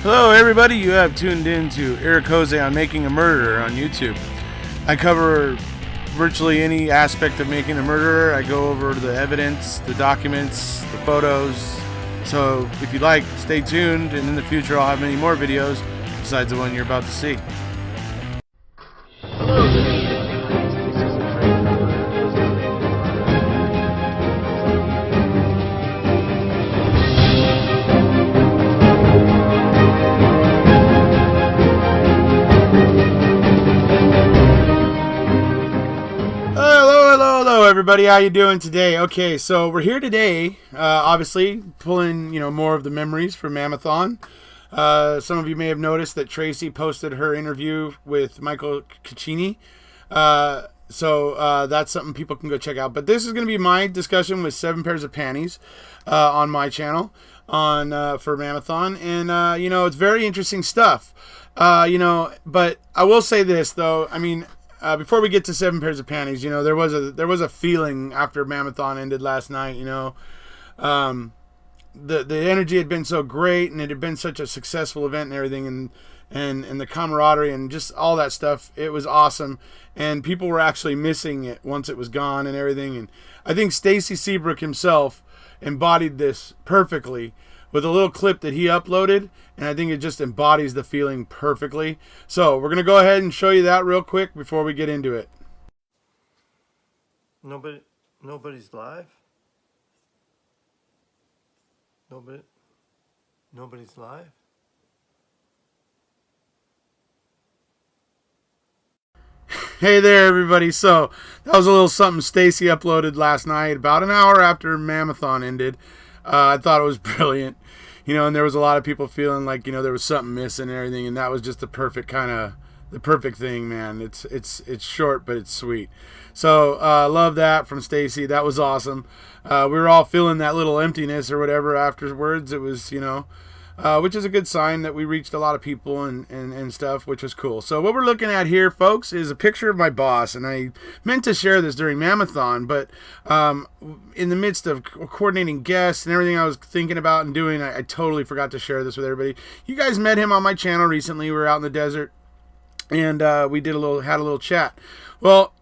Hello everybody, you have tuned in to Erekose on Making a Murderer on YouTube. I cover virtually any aspect of making a murderer. I go over the evidence, the documents, the photos. So if you like, stay tuned, and in the future I'll have many more videos besides the one you're about to see. Hello everybody, how you doing today? Okay, so we're here today, obviously pulling more of the memories from MaM-A-Thon. Some of you may have noticed that Tracy posted her interview with Michael Caccini, so that's something people can go check out. But this is going to be my discussion with 7 pairs of panties on my channel for MaM-A-Thon, and it's very interesting stuff. But I will say this though, I mean. Before we get to 7 pairs of panties, there was a feeling after MaM-A-Thon ended last night. The energy had been so great, and it had been such a successful event and everything, and the camaraderie and just all that stuff. It was awesome, and people were actually missing it once it was gone and everything. And I think Stacy Seabrook himself embodied this perfectly with a little clip that he uploaded, and I think it just embodies the feeling perfectly. So we're going to go ahead and show you that real quick before we get into it. Nobody's live? Nobody's live? Hey there, everybody. So that was a little something Stacy uploaded last night, about an hour after MaM-A-Thon ended. I thought it was brilliant, and there was a lot of people feeling like, there was something missing and everything, and that was just the perfect thing, man. It's short, but it's sweet. So, love that from Stacy. That was awesome. We were all feeling that little emptiness or whatever afterwards. It was, which is a good sign that we reached a lot of people and stuff, which was cool. So what we're looking at here, folks, is a picture of my boss, and I meant to share this during MaM-A-Thon, but in the midst of coordinating guests and everything I was thinking about and doing, I totally forgot to share this with everybody. You guys met him on my channel recently. We were out in the desert, and we had a little chat. Well,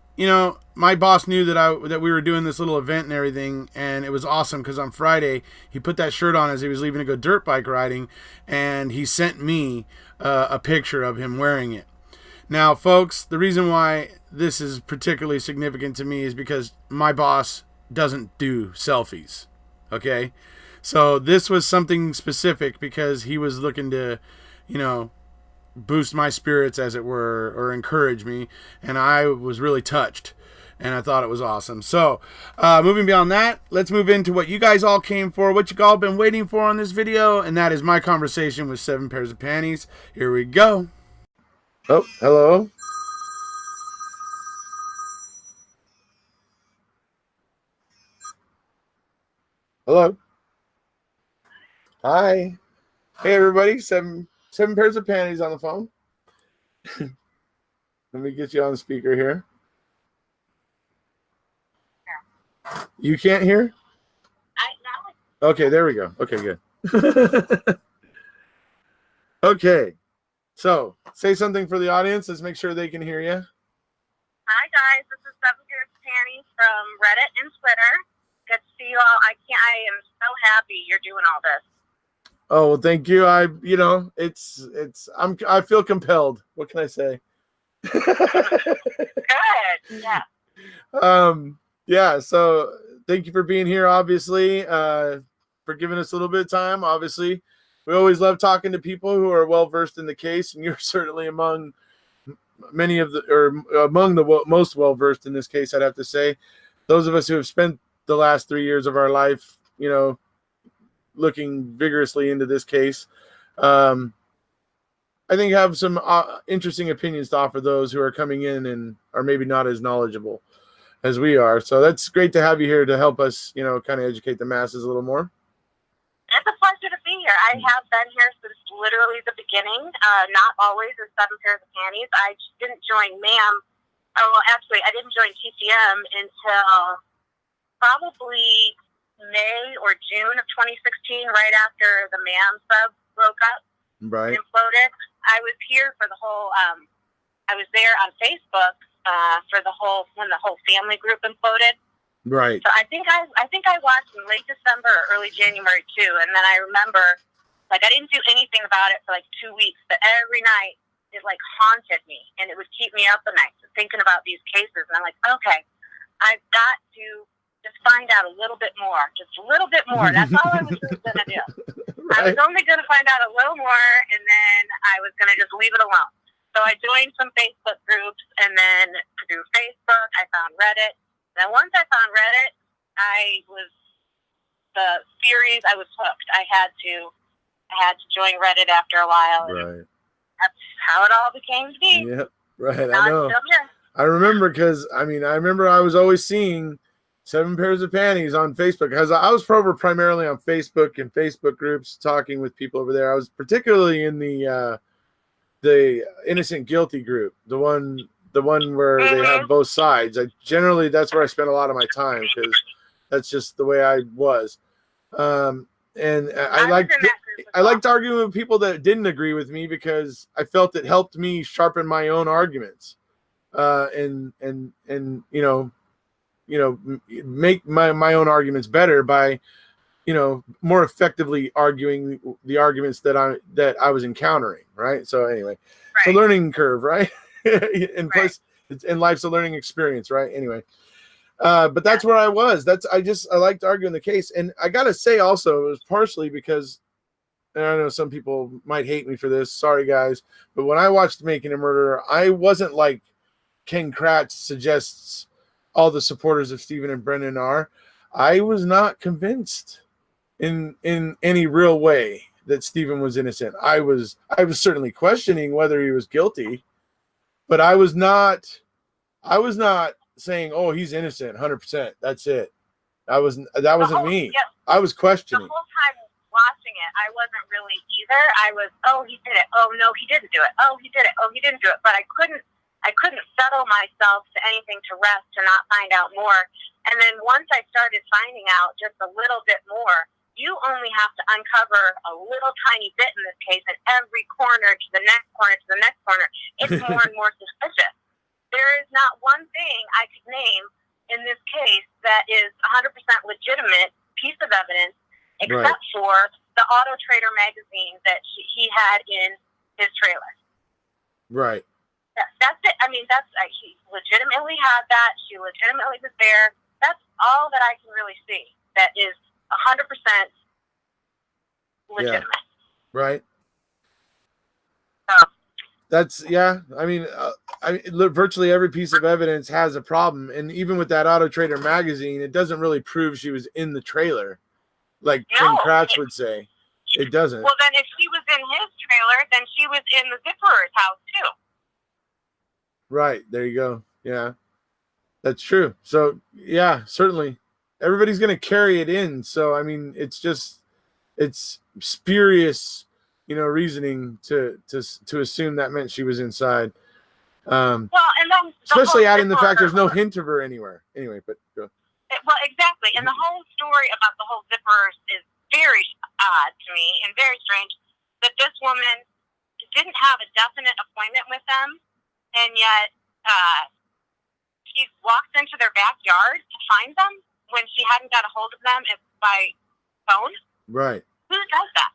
my boss knew that we were doing this little event and everything, and it was awesome because on Friday he put that shirt on as he was leaving to go dirt bike riding, and he sent me a picture of him wearing it. Now, folks, the reason why this is particularly significant to me is because my boss doesn't do selfies. Okay, so this was something specific because he was looking to, boost my spirits, as it were, or encourage me, and I was really touched, and I thought it was awesome. So moving beyond that, let's move into what you guys all came for, what you all been waiting for on this video, and that is my conversation with 7 pairs of panties. Here we go. Oh, hello. Hello. Hi. Hey everybody, seven pairs of panties on the phone. Let me get you on the speaker here. You can't hear? Okay, there we go. Okay, good. Okay, so say something for the audience. Let's make sure they can hear you. Hi guys, this is 7 pairs of panties from Reddit and Twitter. Good to see you all. I am so happy you're doing all this. Oh, well, thank you. I feel compelled. What can I say? Good. Yeah. Yeah. So thank you for being here. Obviously, for giving us a little bit of time. Obviously, we always love talking to people who are well versed in the case, and you're certainly among the most well versed in this case. I'd have to say, those of us who have spent the last 3 years of our life, looking vigorously into this case, I think have some interesting opinions to offer those who are coming in and are maybe not as knowledgeable as we are. So that's great to have you here to help us, kind of educate the masses a little more. It's a pleasure to be here. I have been here since literally the beginning, not always as 7 pairs of panties. I didn't join MaM. Oh, well, actually, I didn't join TCM until probably May or June of 2016, right after the MaM sub broke up. Right. imploded. I was here for the whole. I was there on Facebook for when the whole family group imploded. Right. So I think I watched in late December or early January too, and then I remember, like, I didn't do anything about it for like 2 weeks, but every night it like haunted me, and it would keep me up at night thinking about these cases. And I'm like, okay, I've got to just find out a little bit more, just a little bit more. That's all I was really gonna do. Right. I was only gonna find out a little more, and then I was gonna just leave it alone. So I joined some Facebook groups, and then through Facebook, I found Reddit. And once I found Reddit, the series, I was hooked. I had to join Reddit after a while. Right. That's how it all became to be. Yep. Right. Now I know. I'm still here. I remember because I remember I was always seeing 7 pairs of panties on Facebook because I was primarily on Facebook and Facebook groups talking with people over there. I was particularly in the innocent guilty group, the one where they have both sides. That's where I spent a lot of my time because that's just the way I was. And I liked arguing with people that didn't agree with me because I felt it helped me sharpen my own arguments, and make my own arguments better by more effectively arguing the arguments that I was encountering. Right. So anyway, it's a learning curve, right? Plus, life's a learning experience, right? Anyway. But that's where I was. I liked arguing the case. And I got to say also, it was partially because, and I know some people might hate me for this. Sorry, guys. But when I watched Making a Murderer, I wasn't like Ken Kratz suggests all the supporters of Stephen and Brendan are. I was not convinced in any real way that Stephen was innocent. I was certainly questioning whether he was guilty, but I was not saying, "Oh, he's innocent, 100%." That's it. That wasn't me. Yeah, I was questioning. The whole time watching it, I wasn't really either. I was, oh, he did it. Oh no, he didn't do it. Oh, he did it. Oh, he didn't do it. But I couldn't settle myself to anything to rest to not find out more. And then once I started finding out just a little bit more, you only have to uncover a little tiny bit in this case, and every corner to the next corner to the next corner, it's more and more suspicious. There is not one thing I could name in this case that is 100% legitimate piece of evidence, except for the Auto Trader magazine that he had in his trailer. Right. That's it. He legitimately had that. She legitimately was there. That's all that I can really see that is 100% legitimate. Yeah. Right. So. That's virtually every piece of evidence has a problem, and even with that Auto Trader magazine, it doesn't really prove she was in the trailer, like Ken Kratz would say. It doesn't. Well, then if she was in his trailer, then she was in the Zipperer's house too. Right, there you go. Yeah, that's true. So yeah, certainly everybody's going to carry it in. So it's spurious, reasoning to assume that meant she was inside. Well, and then especially adding the fact there's no hint of her anywhere. Anyway, but go. Well, exactly. And the whole story about the whole Zipperers is very odd to me and very strange that this woman didn't have a definite appointment with them, and yet she walked into their backyard to find them when she hadn't got a hold of them by phone. Right. Who does that?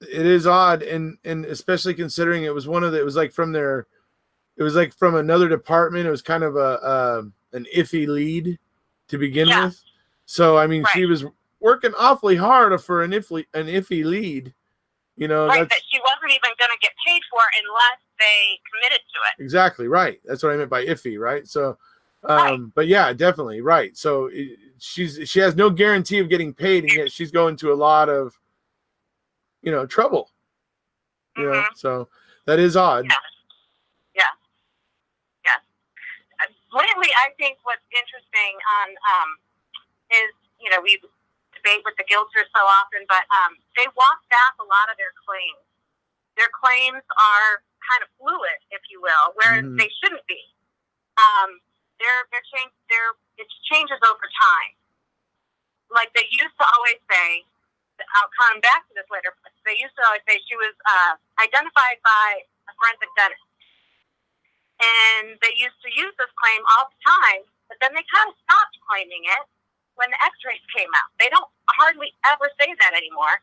It is odd, and especially considering it was from another department. It was kind of an iffy lead to begin with. So she was working awfully hard for an iffy lead. Right, that she wasn't even going to get paid for unless they committed to it. Exactly, right. That's what I meant by iffy, right? So, but yeah, definitely, right. So she has no guarantee of getting paid, and yet she's going to a lot of, trouble. So that is odd. Yeah. Lately, I think what's interesting is, we debate with the guilters so often, but they walk back a lot of their claims. Their claims are kind of fluid, if you will, whereas they shouldn't be. It changes over time. Like they used to always say, I'll come back to this later, but they used to always say she was identified by a forensic dentist. And they used to use this claim all the time, but then they kind of stopped claiming it when the x-rays came out. They don't hardly ever say that anymore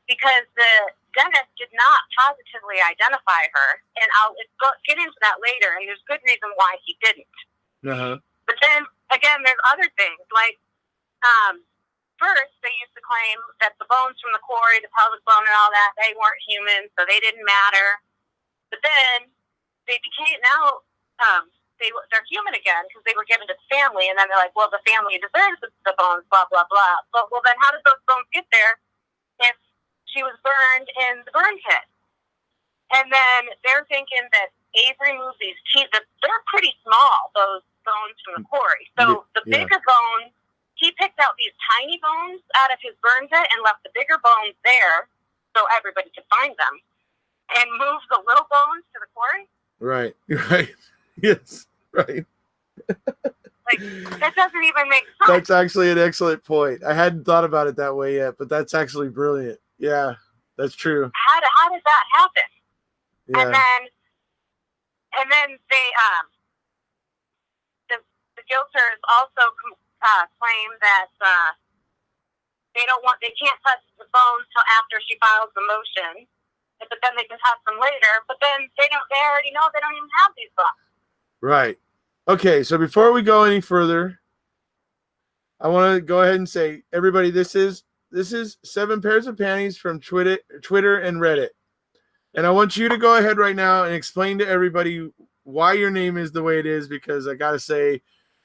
because the dentist did not positively identify her. And I'll get into that later, and there's good reason why he didn't. Uh-huh. But then, again, there's other things. Like, first, they used to claim that the bones from the quarry, the pelvic bone and all that, they weren't human, so they didn't matter. But then they became, now they're human again because they were given to the family, and then they're like, well, the family deserves the bones, blah, blah, blah. But, well, then how did those bones get there if she was burned in the burn pit? And then they're thinking that Avery moved these teeth. They're pretty small, those bones from the quarry. So the bigger bones, he picked out these tiny bones out of his burn pit and left the bigger bones there so everybody could find them, and moved the little bones to the quarry. Right. Yes. Right. Like, that doesn't even make sense. That's actually an excellent point. I hadn't thought about it that way yet, but that's actually brilliant. Yeah, that's true. How did that happen? Yeah. And then they the guilters also claim that they can't touch the bones till after she files the motion, but then they can touch them later. But then they already know they don't even have these bones. Right. Okay, so before we go any further, I want to go ahead and say, everybody, this is 7 Pairs of Panties from Twitter and Reddit. And I want you to go ahead right now and explain to everybody why your name is the way it is, because I got to say,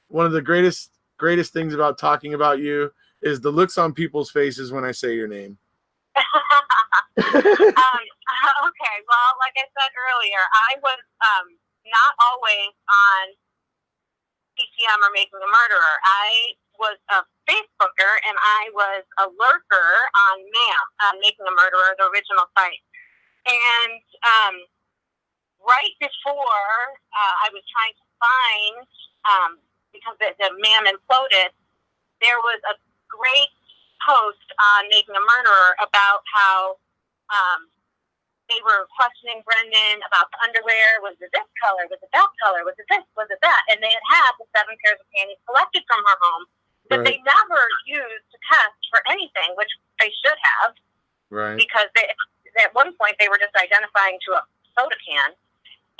one of the greatest things about talking about you is the looks on people's faces when I say your name. Okay, well, like I said earlier, I was not always on PCM or Making a Murderer. I was a Facebooker, and I was a lurker on MaM, Making a Murderer, the original site. And right before I was trying to find, because the MaM imploded, there was a great post on Making a Murderer about how they were questioning Brendan about the underwear. Was it this color? Was it that color? Was it this? Was it that? And they had the 7 pairs of panties collected from her home that they never used to test for anything, which they should have. Right. Because at one point they were just identifying to a soda can.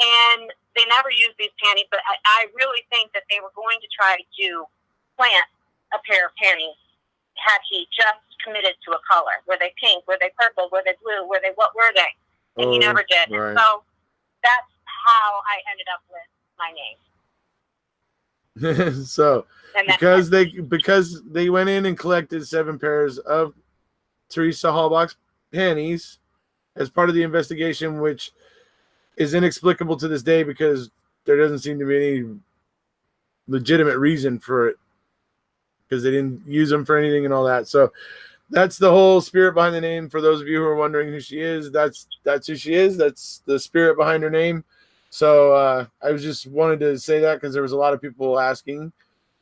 And they never used these panties, but I really think that they were going to try to plant a pair of panties had he just committed to a color. Were they pink? Were they purple? Were they blue? What were they? And he never did. Right. And so that's how I ended up with my name. So because they went in and collected 7 pairs of Teresa Halbach's panties as part of the investigation, which is inexplicable to this day because there doesn't seem to be any legitimate reason for it, because they didn't use them for anything and all that. So that's the whole spirit behind the name. For those of you who are wondering who she is, that's who she is. That's the spirit behind her name. So I was just wanted to say that because there was a lot of people asking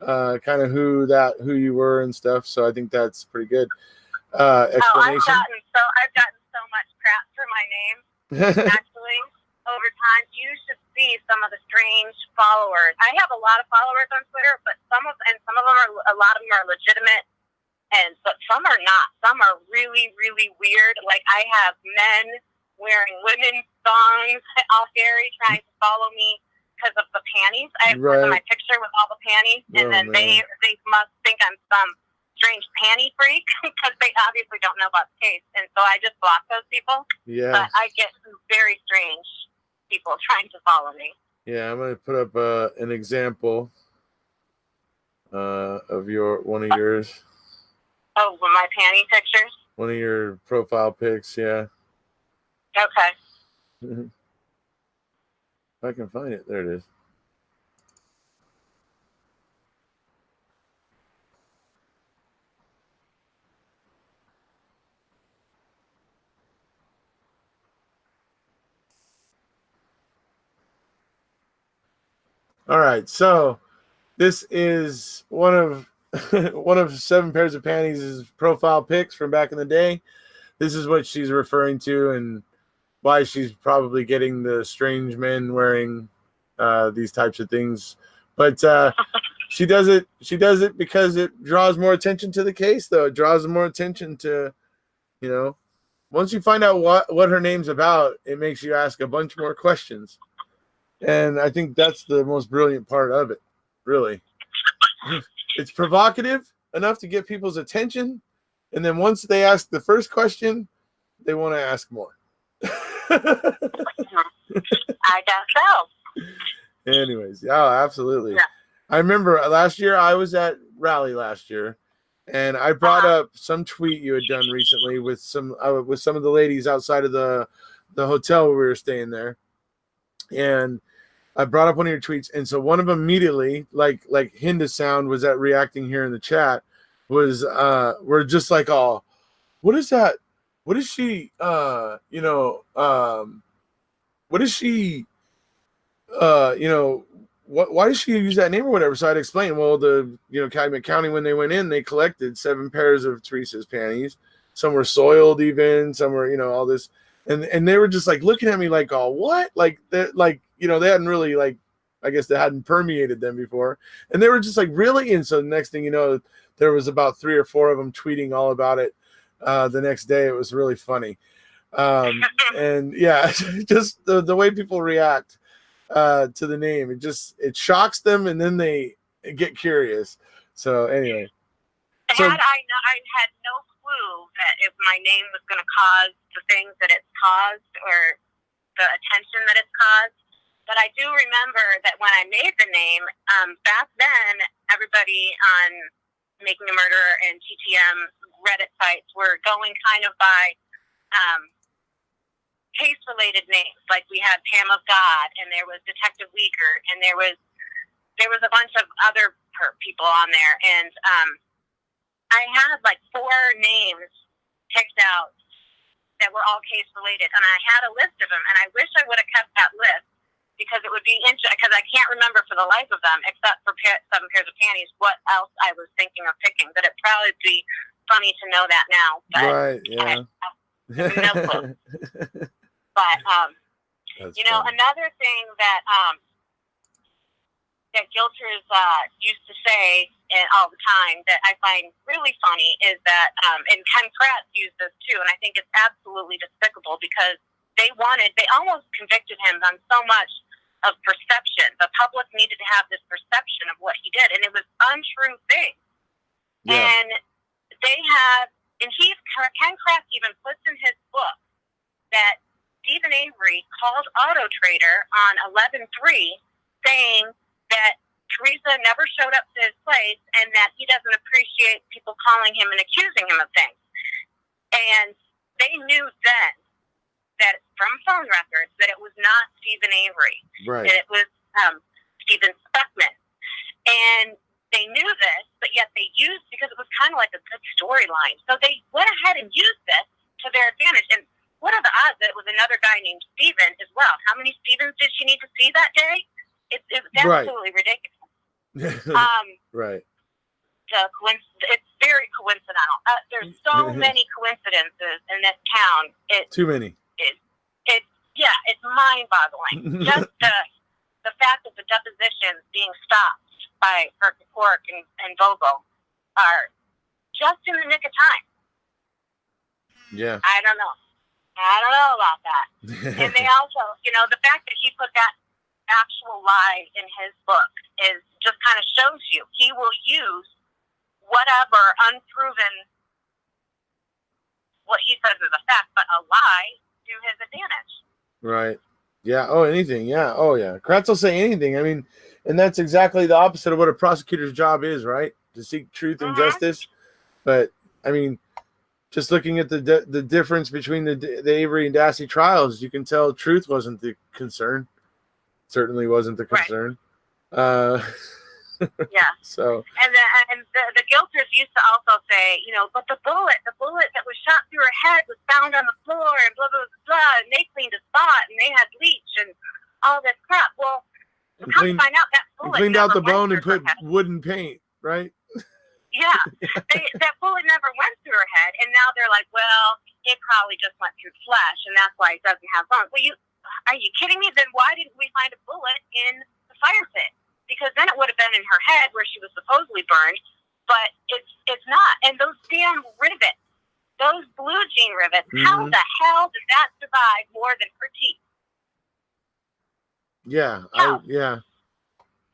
kind of who you were and stuff. So I think that's pretty good explanation. I've gotten so much crap for my name. Actually, over time, you should see some of the strange followers. I have a lot of followers on Twitter, but a lot of them are legitimate. But some are not. Some are really, really weird. Like, I have men wearing women's thongs all scary trying to follow me because of the panties. I have my picture with all the panties, and then they must think I'm some strange panty freak because they obviously don't know about the case. And so I just block those people. Yeah. But I get some very strange people trying to follow me. Yeah, I'm going to put up an example of one of yours. Oh, my panty pictures? One of your profile pics, yeah. Okay. If I can find it. There it is. All right, so this is one of 7 Pairs of Panties' profile pics from back in the day. this is what she's referring to and why she's probably getting the strange men wearing these types of things. But she does it because it draws more attention to the case, though. It draws more attention to, once you find out what her name's about, it makes you ask a bunch more questions. And I think that's the most brilliant part of it, really. It's provocative enough to get people's attention, and then once they ask the first question, they want to ask more. I guess so. Anyways, yeah, absolutely. Yeah. I remember last year, I was at Raleigh last year, and I brought up some tweet you had done recently with some of the ladies outside of the hotel where we were staying there. And I brought up one of your tweets, and so one of them immediately, like Hinda Sound was at reacting here in the chat, was we're just like, oh, what is that? What is she? What is she? Why did she use that name or whatever? So I'd explain. Well, Calumet County, when they went in, they collected 7 pairs of Teresa's panties. Some were soiled, even some were, all this, and they were just like looking at me like, oh, what? Like they hadn't really I guess they hadn't permeated them before, and they were just like, really. And so the next thing you know, there was about 3 or 4 of them tweeting all about it. The next day, it was really funny, and yeah, just the way people react to the name, it shocks them, and then they get curious. So anyway, I had no clue that if my name was going to cause the things that it's caused or the attention that it's caused. But I do remember that when I made the name, back then, everybody on Making a Murderer and TTM Reddit sites were going kind of by case-related names. Like we had Pam of God, and there was Detective Weaker, and there was a bunch of other people on there. And I had 4 names picked out that were all case-related, and I had a list of them, and I wish I would have kept that list, because it would be interesting, because I can't remember for the life of them, except for 7 pairs of panties, what else I was thinking of picking. But it'd probably be funny to know that now. But right, yeah. No clue. But, another thing that guilters used to say all the time that I find really funny is that, and Ken Kratz used this too, and I think it's absolutely despicable, because they almost convicted him on so much of perception. The public needed to have this perception of what he did, and it was untrue things. Yeah. And Ken Kratz even puts in his book that Stephen Avery called Auto Trader on 11/3, saying that Teresa never showed up to his place and that he doesn't appreciate people calling him and accusing him of things. And they knew then that from phone records that it was not Stephen Avery. Right. That it was Stephen Speckman. And they knew this, but yet they used, because it was kind of like a good storyline. So they went ahead and used this to their advantage. And what are the odds that it was another guy named Stephen as well? How many Stephens did she need to see that day? It's absolutely ridiculous. Right. It's very coincidental. There's so many coincidences in this town. Too many. It's mind-boggling. Just the fact that the depositions being stopped by Cork and Vogel are just in the nick of time. Yeah. I don't know about that. And they also, the fact that he put that actual lie in his book is just kind of shows you he will use whatever unproven, what he says is a fact, but a lie to his advantage. Right. Yeah. Oh, anything. Yeah. Oh, yeah. Kratz will say anything. I mean, and that's exactly the opposite of what a prosecutor's job is, right? To seek truth and justice. But I mean, just looking at the difference between the Avery and Dassey trials, you can tell truth wasn't the concern. Certainly wasn't the concern. Right. Yeah. So. And the guilters used to also say, but the bullet that was shot through her head was found on the floor and blah, blah, blah, and they cleaned a spot and they had bleach and all this crap. Well, come to find out that bullet cleaned out the bone and put head. wooden paint, right? Yeah. That bullet never went through her head, and now they're like, well, it probably just went through flesh, and that's why it doesn't have bones. Well, are you kidding me? Then why didn't we find a bullet in the fire pit? Because then it would have been in her head where she was supposedly burned, but it's not. And those damn rivets, those blue jean rivets, how the hell did that survive more than her teeth? Yeah, yeah.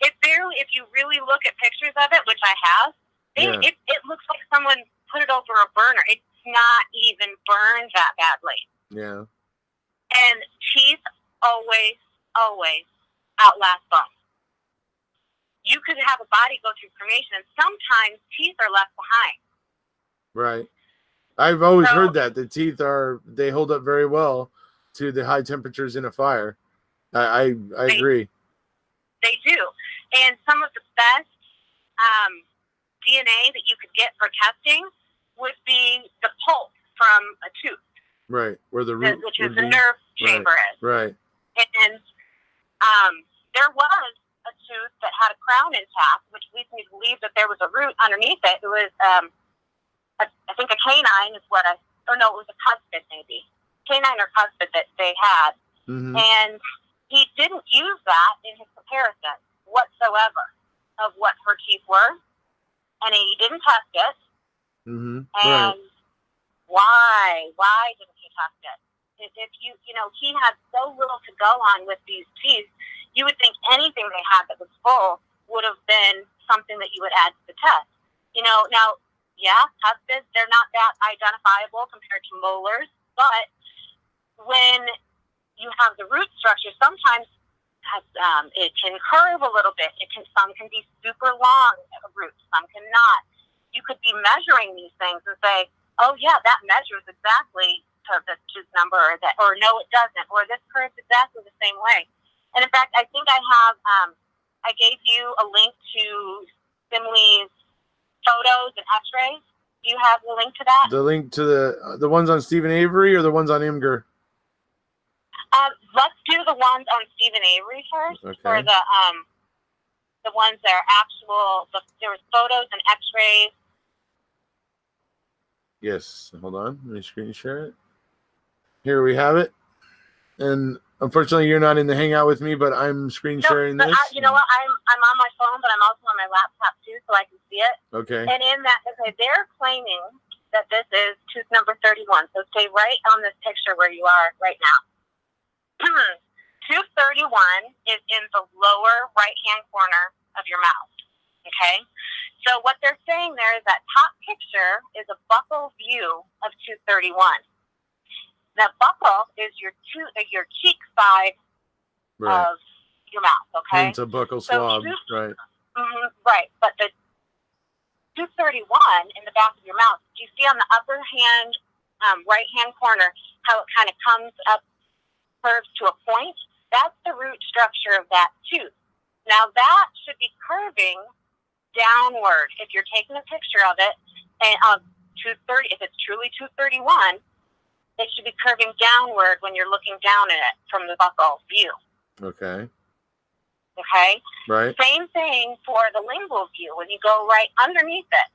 It barely, if you really look at pictures of it, which I have, it looks like someone put it over a burner. It's not even burned that badly. Yeah. And teeth always outlast bones. You could have a body go through cremation, and sometimes teeth are left behind. Right. I've always heard that the teeth they hold up very well to the high temperatures in a fire. I agree. They do. And some of the best DNA that you could get for testing would be the pulp from a tooth. Right, where the root which is the nerve chamber is. Right. And there was a tooth that had a crown intact, which leads me to believe that there was a root underneath it. It was, I think a canine is what it was a cuspid maybe. Canine or cuspid that they had. Mm-hmm. And he didn't use that in his comparison whatsoever of what her teeth were. And he didn't test it. Mm-hmm. And why didn't he test it? If he had so little to go on with these teeth, you would think anything they had that was full would have been something that you would add to the test. Now, cuspids, they're not that identifiable compared to molars, but when you have the root structure, sometimes it can curve a little bit. Some can be super long roots, some cannot. You could be measuring these things and say, oh yeah, that measures exactly to this tooth number, or no, it doesn't, or this curves exactly the same way. And in fact, I think I have, I gave you a link to Simli's photos and x-rays. Do you have the link to that? The link to the ones on Stephen Avery or the ones on Imgur? Let's do the ones on Stephen Avery first. Okay. For the ones that are actual, there was photos and x-rays. Yes. Hold on. Let me screen share it. Here we have it. And unfortunately, you're not in the Hangout with me, but I'm screen sharing this. You know what? I'm on my phone, but I'm also on my laptop too, so I can see it. Okay. And in that, they're claiming that this is tooth number 31. So stay right on this picture where you are right now. Tooth 31 is in the lower right-hand corner of your mouth. Okay? So what they're saying there is that top picture is a buccal view of tooth 31. That buccal is your cheek side of your mouth, okay? It's a buccal swab, right. Right, but the tooth 31 in the back of your mouth, do you see on the upper hand, right-hand corner, how it kind of comes up, curves to a point? That's the root structure of that tooth. Now, that should be curving downward. If you're taking a picture of it, and tooth 30, if it's truly tooth 31, it should be curving downward when you're looking down at it from the buccal view. Okay. Okay? Right. Same thing for the lingual view. When you go right underneath it,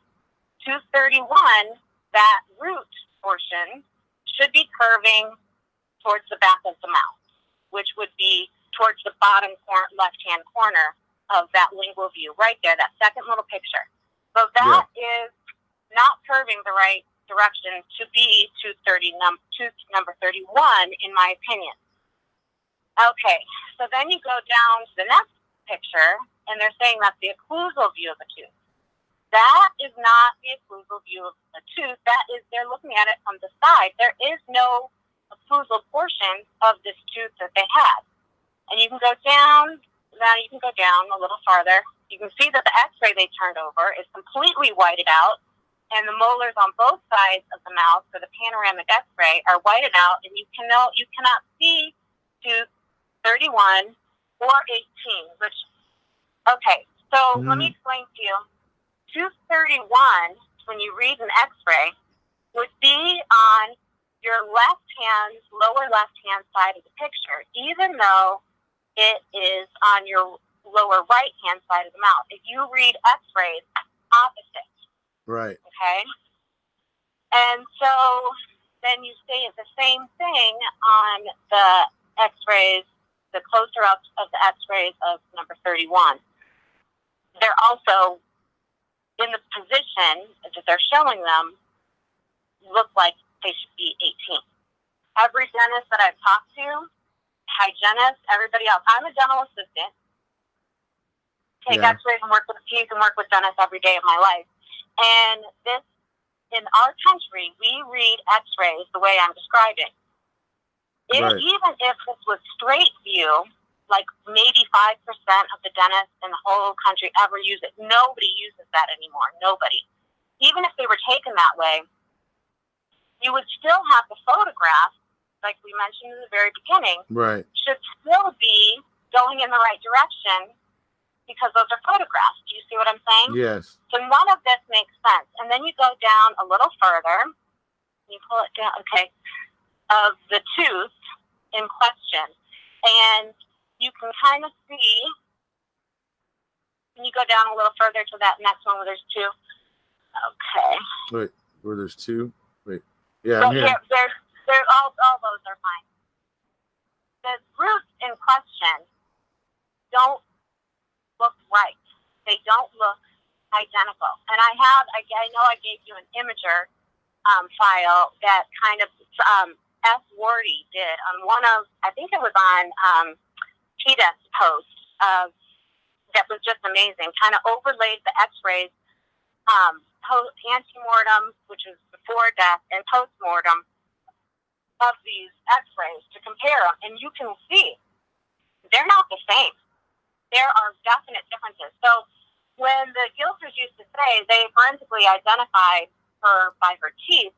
tooth 31, that root portion should be curving towards the back of the mouth, which would be towards the bottom left-hand corner of that lingual view, right there, that second little picture. So that is not curving the right direction to be tooth number 31, in my opinion. Okay, so then you go down to the next picture, and they're saying that's the occlusal view of the tooth. That is not the occlusal view of the tooth. That is, they're looking at it from the side. There is no occlusal portion of this tooth that they had. And you can go down, now you can go down a little farther. You can see that the x-ray they turned over is completely whited out, and the molars on both sides of the mouth for the panoramic x-ray are whited out, and you cannot see tooth 31 or 18, which, okay, so let me explain to you. Tooth 31, when you read an x-ray, would be on your lower left-hand side of the picture, even though it is on your lower right-hand side of the mouth. If you read x-rays, opposite. Right. Okay? And so then you say the same thing on the x-rays, the closer up of the x-rays of number 31. They're also in the position that they're showing them look like they should be 18. Every dentist that I've talked to, hygienist, everybody else, I'm a dental assistant, take x-rays and work with teeth and work with dentists every day of my life. And this, in our country, we read x-rays the way I'm describing. Even if this was straight view, like maybe 5% of the dentists in the whole country ever use it. Nobody uses that anymore. Nobody. Even if they were taken that way, you would still have the photograph, like we mentioned in the very beginning, should still be going in the right direction because those are photographs. Do you see what I'm saying? Yes. So none of this makes sense. And then you go down a little further. You pull it down, okay, of the tooth in question. And you can kind of see, can you go down a little further to that next one where there's two? Okay. Wait, where there's two? Wait. Yeah, so I'm here. They're all those are fine. The roots in question don't look right. They don't look identical. And I know I gave you an imager file that kind of F. Wardy did on one of, I think it was on Tita's post that was just amazing. Kind of overlaid the x-rays, ante-mortem, which is before death, and post-mortem of these x-rays to compare them. And you can see they're not the same. There are definite differences. So when the guilters used to say they forensically identified her by her teeth,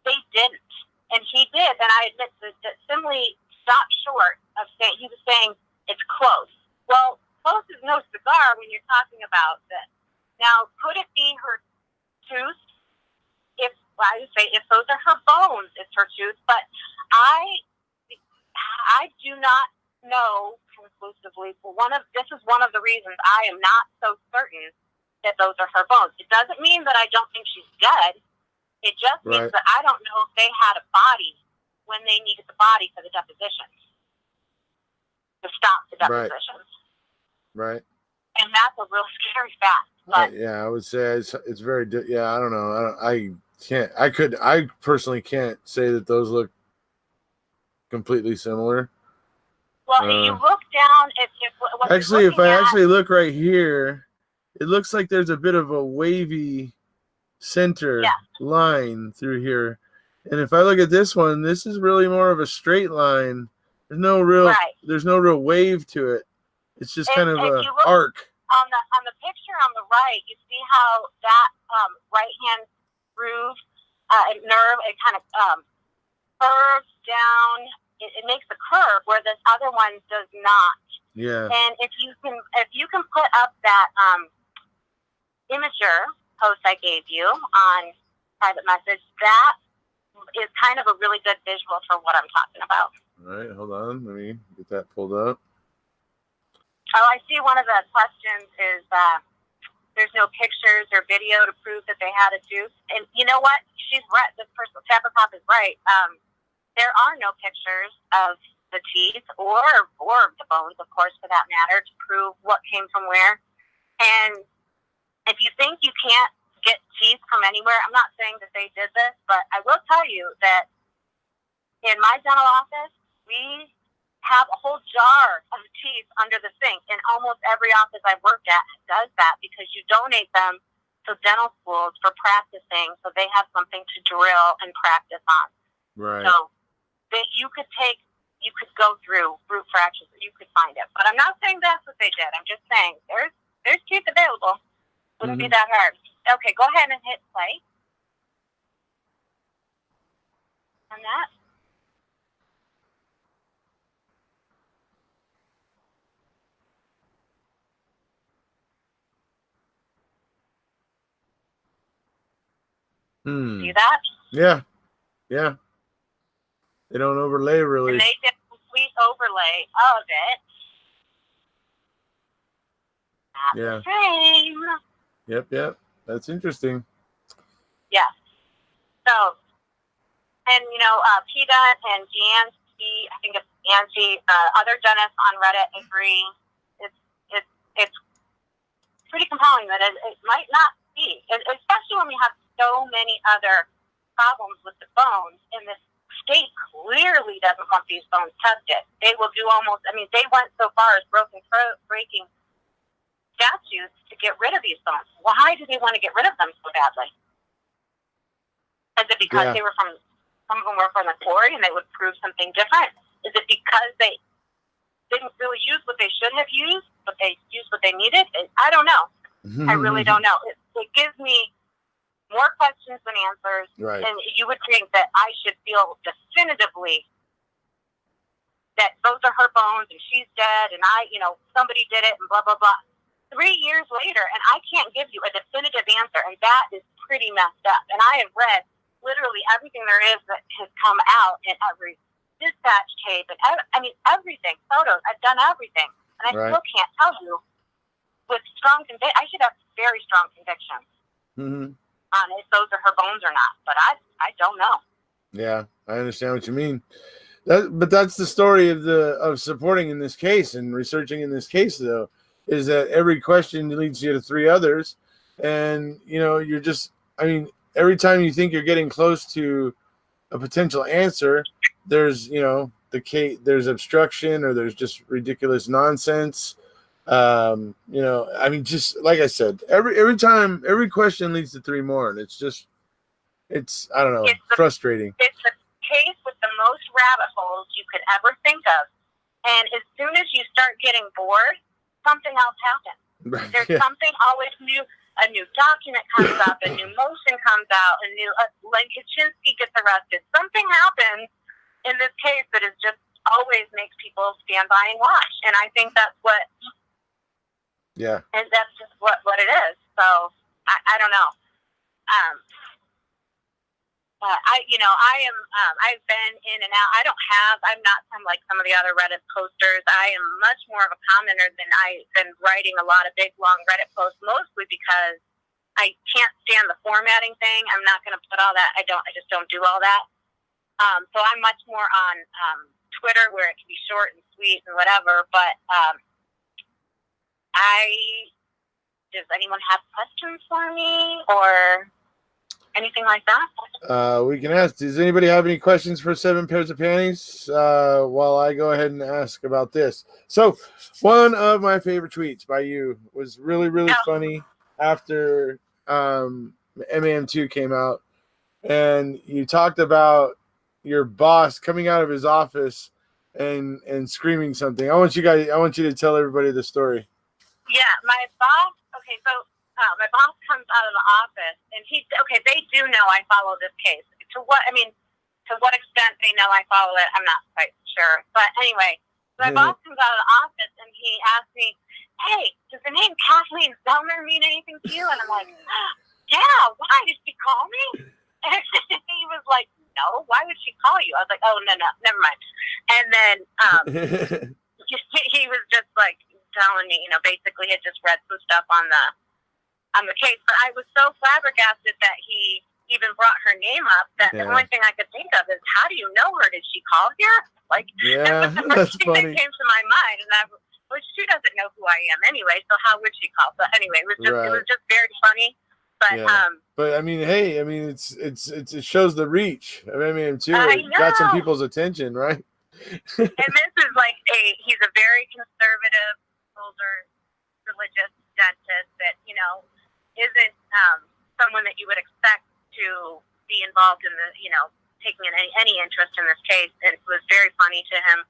they didn't. And he did. And I admit that Simley stopped short of saying, he was saying it's close. Well, close is no cigar when you're talking about this. Now, could it be her tooth? I would say if those are her bones, it's her tooth. But I do not know conclusively. This is one of the reasons I am not so certain that those are her bones. It doesn't mean that I don't think she's dead. It just means that I don't know if they had a body when they needed the body for the depositions, to stop the depositions. Right. And that's a real scary fact. But I would say it's very. I don't know. I personally can't say that those look completely similar. Well, if you look down, if I actually look right here, it looks like there's a bit of a wavy center line through here. And if I look at this one, this is really more of a straight line. There's no real wave to it. It's just kind of an arc. On the picture on the right, you see how that right hand groove nerve, it kind of curves down. It makes a curve where this other one does not. Yeah. And if you can put up that imager post I gave you on private message, that is kind of a really good visual for what I'm talking about. All right, hold on. Let me get that pulled up. Oh, I see one of the questions is there's no pictures or video to prove that they had a tooth. And you know what? She's right. This person, Tabitha, is right. There are no pictures of the teeth or the bones, of course, for that matter, to prove what came from where. And if you think you can't get teeth from anywhere, I'm not saying that they did this, but I will tell you that in my dental office, we have a whole jar of teeth under the sink, and almost every office I've worked at does that because you donate them to dental schools for practicing, so they have something to drill and practice on. Right. So that you could go through root fractures, you could find it. But I'm not saying that's what they did. I'm just saying there's teeth available. Wouldn't be that hard. Okay, go ahead and hit play on that. See that? Yeah. They don't overlay really. And they did a complete overlay of it. Not the same. Yep. That's interesting. Yeah. So And, PETA and Deanne, I think it's Angie, other dentists on Reddit agree. It's pretty compelling that it might not be, especially when we have so many other problems with the bones, and the state clearly doesn't want these bones tested. They will do they went so far as breaking statutes to get rid of these bones. Why do they want to get rid of them so badly? Is it because some of them were from the quarry and they would prove something different? Is it because they didn't really use what they should have used, but they used what they needed? I don't know. I really don't know. It gives me more questions than answers. Right. And you would think that I should feel definitively that those are her bones and she's dead and somebody did it and blah, blah, blah. 3 years later, and I can't give you a definitive answer, and that is pretty messed up. And I have read literally everything there is that has come out in every dispatch tape, and everything, photos. I've done everything, and I still can't tell you with strong conviction. I should have very strong convictions on if those are her bones or not, but I don't know. Yeah, I understand what you mean. But that's the story of supporting in this case and researching in this case, though, is that every question leads you to 3 others, and you're just. Every time you think you're getting close to a potential answer, there's there's obstruction or there's just ridiculous nonsense. Just like I said, every question leads to 3 more, and it's I don't know, frustrating. It's the case with the most rabbit holes you could ever think of, and as soon as you start getting bored, something else happens. There's something always new. A new document comes up, a new motion comes out, like Kaczynski gets arrested. Something happens in this case that is just always makes people stand by and watch. And I think that's what. Yeah. And that's just what it is. So I don't know. I've been in and out. I'm not like some of the other Reddit posters. I am much more of a commenter than writing a lot of big, long Reddit posts, mostly because I can't stand the formatting thing. I'm not going to put all that. I just don't do all that. So I'm much more on Twitter, where it can be short and sweet and whatever. But does anyone have questions for me or anything like that? We can ask. Does anybody have any questions for 7 Pairs of Panties? While I go ahead and ask about this. So, one of my favorite tweets by you was really, really funny after MAM-2 came out, and you talked about your boss coming out of his office and screaming something. I want you to tell everybody the story. Yeah, my boss. Okay, so. My boss comes out of the office, and they do know I follow this case. To what extent they know I follow it, I'm not quite sure. But anyway, my boss comes out of the office, and he asks me, "Hey, does the name Kathleen Zellner mean anything to you?" And I'm like, "Yeah, why? Did she call me?" And he was like, "No, why would she call you?" I was like, "Oh, no, never mind." And then he was just like telling me, basically had just read some stuff on the case, but I was so flabbergasted that he even brought her name up that the only thing I could think of is, how do you know her? Did she call here? That was the first thing that came to my mind, and which she doesn't know who I am anyway, so how would she call? But anyway, it was just very funny. But but hey, it shows the reach of MAM-2. It got some people's attention, right? And this is he's a very conservative, older, religious dentist that isn't someone that you would expect to be involved in the taking any interest in this case. It was very funny to him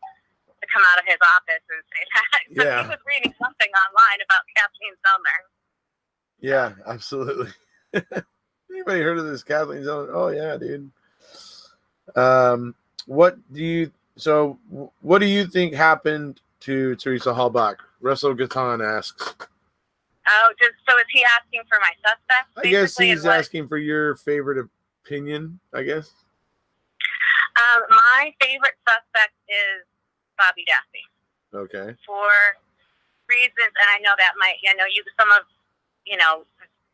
to come out of his office and say that. So he was reading something online about Kathleen Zellner. Yeah, absolutely. Anybody heard of this Kathleen Zellner? Oh yeah, dude. What do you think happened to Teresa Halbach? Russell Gatton asks. Oh, so is he asking for my suspect? I guess he's asking for your favorite opinion, I guess. My favorite suspect is Bobby Dassey. Okay. For reasons, and I know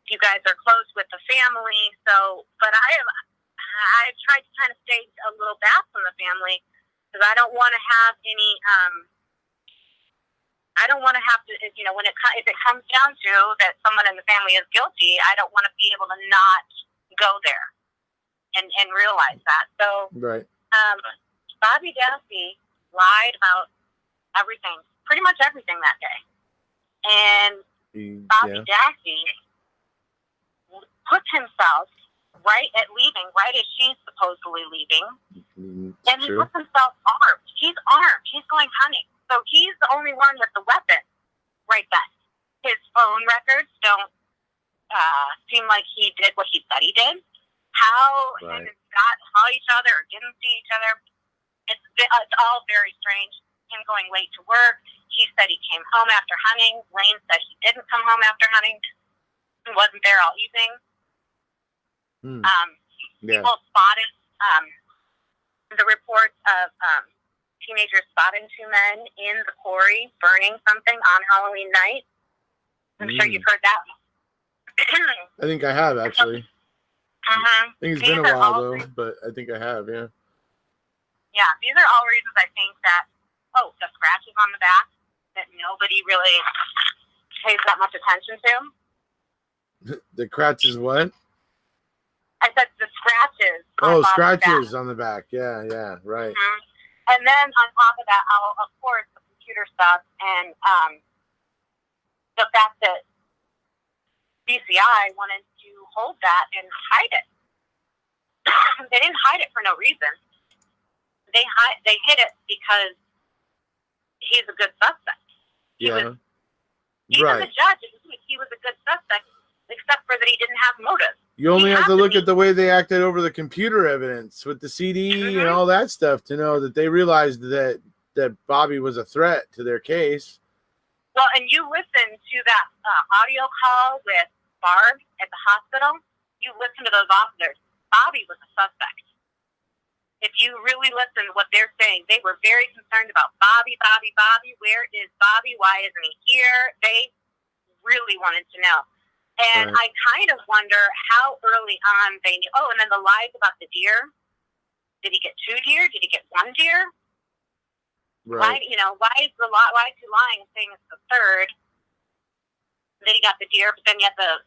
you guys are close with the family, but I I tried to kind of stay a little back from the family because I don't want to have any. I don't want to have to, if it comes down to that someone in the family is guilty, I don't want to be able to not go there and realize that. So, right. Bobby Dassey lied about everything, pretty much everything that day. And Bobby Dassey puts himself right as she's supposedly leaving, and he puts himself armed. He's armed. He's going hunting. So he's the only one with the weapon right then. His phone records don't seem like he did what he said he did. How him and Scott saw each other or didn't see each other, it's all very strange. Him going late to work. He said he came home after hunting. Lane said he didn't come home after hunting. He wasn't there all evening. People spotted the reports of teenagers spotting two men in the quarry burning something on Halloween night. I'm sure you've heard that. I think I have, actually. I think it's been a while, though, but I think I have, yeah. Yeah, these are all reasons I think that, the scratches on the back that nobody really pays that much attention to. The scratches what? I said the scratches. Scratches on the back. Yeah, right. And then on top of that, of course, the computer stuff and the fact that BCI wanted to hold that and hide it. They didn't hide it for no reason. They hid it because he's a good suspect. Even the judge, he was a good suspect, except for that he didn't have motive. You only have to look at the way they acted over the computer evidence with the CD and all that stuff to know that they realized that Bobby was a threat to their case. Well, and you listen to that audio call with Barb at the hospital. You listen to those officers. Bobby was a suspect. If you really listen to what they're saying, they were very concerned about Bobby. Where is Bobby? Why isn't he here? They really wanted to know. And I kind of wonder how early on they knew. Oh, and then the lies about the deer. Did he get 2 deer? Did he get 1 deer? Right. Why is he lying and saying it's the 3rd? Then he got the deer, but then yet the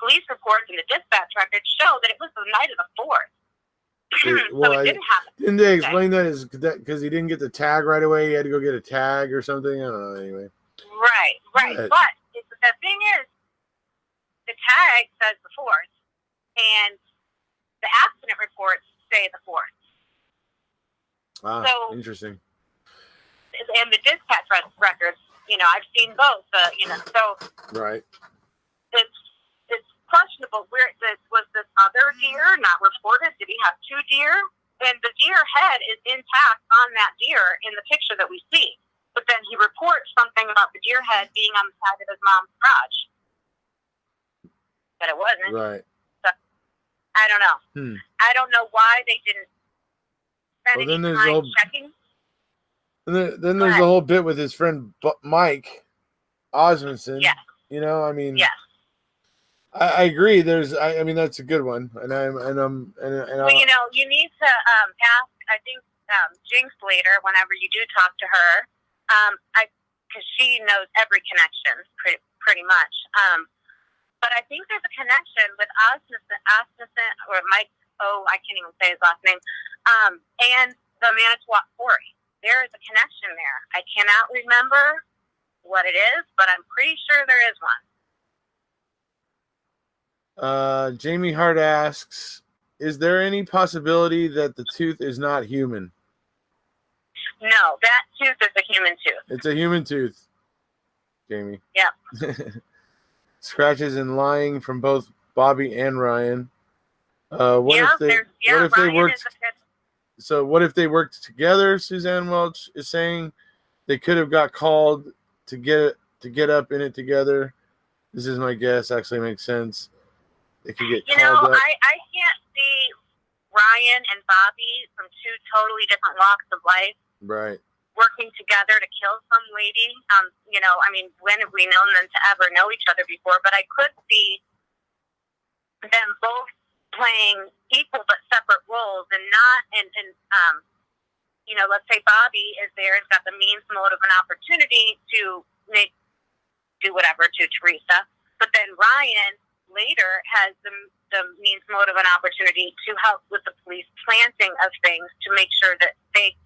police reports and the dispatch records show that it was the night of the 4th. So it didn't happen. Didn't they explain that is because he didn't get the tag right away? He had to go get a tag or something? I don't know, anyway. Right. But the thing is, the tag says the 4th, and the accident reports say the 4th. So, interesting. And the dispatch records, I've seen both. Right. It's questionable. Was this other deer not reported? Did he have 2 deer? And the deer head is intact on that deer in the picture that we see. But then he reports something about the deer head being on the side of his mom's garage. But it wasn't. Right. So, I don't know. I don't know why they didn't spend any time checking. Then there's the whole bit with his friend Mike Osmondson. Yeah. Yeah. I agree. I mean, that's a good one, and well, you need to ask. I think Jinx later, whenever you do talk to her, because she knows every connection pretty much. But I think there's a connection with Osmondson or Mike. Oh, I can't even say his last name. And the Manitowoc Quarry. There is a connection there. I cannot remember what it is, but I'm pretty sure there is one. Jamie Hart asks, is there any possibility that the tooth is not human? No, that tooth is a human tooth. It's a human tooth, Jamie. Yeah. Scratches and lying from both Bobby and Ryan. What if they worked together? Suzanne Welch is saying they could have got called to get up in it together. This is my guess. Actually makes sense. They could get called up. I can't see Ryan and Bobby from 2 totally different walks of life. Right. Working together to kill some lady. When have we known them to ever know each other before? But I could see them both playing equal but separate roles, and not you know, let's say Bobby is there and got the means, motive, and opportunity to do whatever to Teresa, but then Ryan later has the means, motive, and opportunity to help with the police planting of things to make sure that they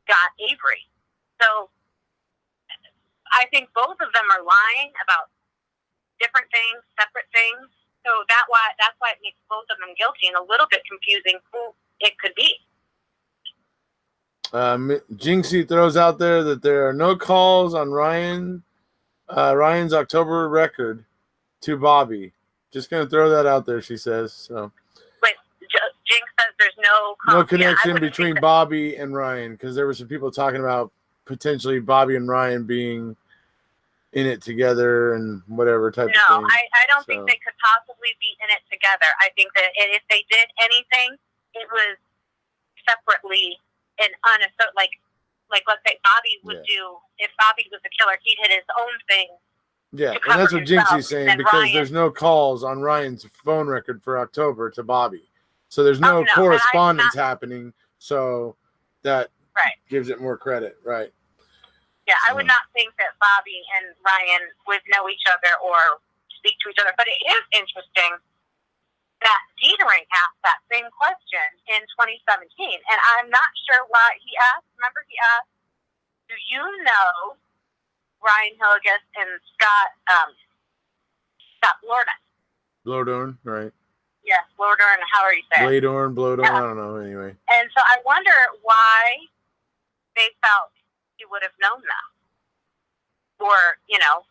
got Avery. So I think both of them are lying about different things, separate things. So that's why it makes both of them guilty, and a little bit confusing who it could be. Jinxie throws out there that there are no calls on Ryan's October record to Bobby. Just going to throw that out there, she says. So. Wait, Jinx says there's no connection between Bobby and Ryan, because there were some people talking about potentially Bobby and Ryan being in it together and whatever type of thing. No, I don't think they could possibly be in it together. I think that if they did anything, it was separately and like let's say Bobby would do, if Bobby was the killer, he hit his own thing. Yeah, and that's what Jinxie's saying, because there's no calls on Ryan's phone record for October to Bobby. So there's no correspondence happening, so that gives it more credit, right? Yeah, I would not think that Bobby and Ryan would know each other or speak to each other. But it is interesting that Dietering asked that same question in 2017. And I'm not sure why he asked. Remember, he asked, do you know Ryan Hilligus and Scott Blordorn? Blordorn, right. Yes, Blordorn, however you say it. Blordorn, I don't know, anyway. And so I wonder why they felt he would have known that. Or, you know,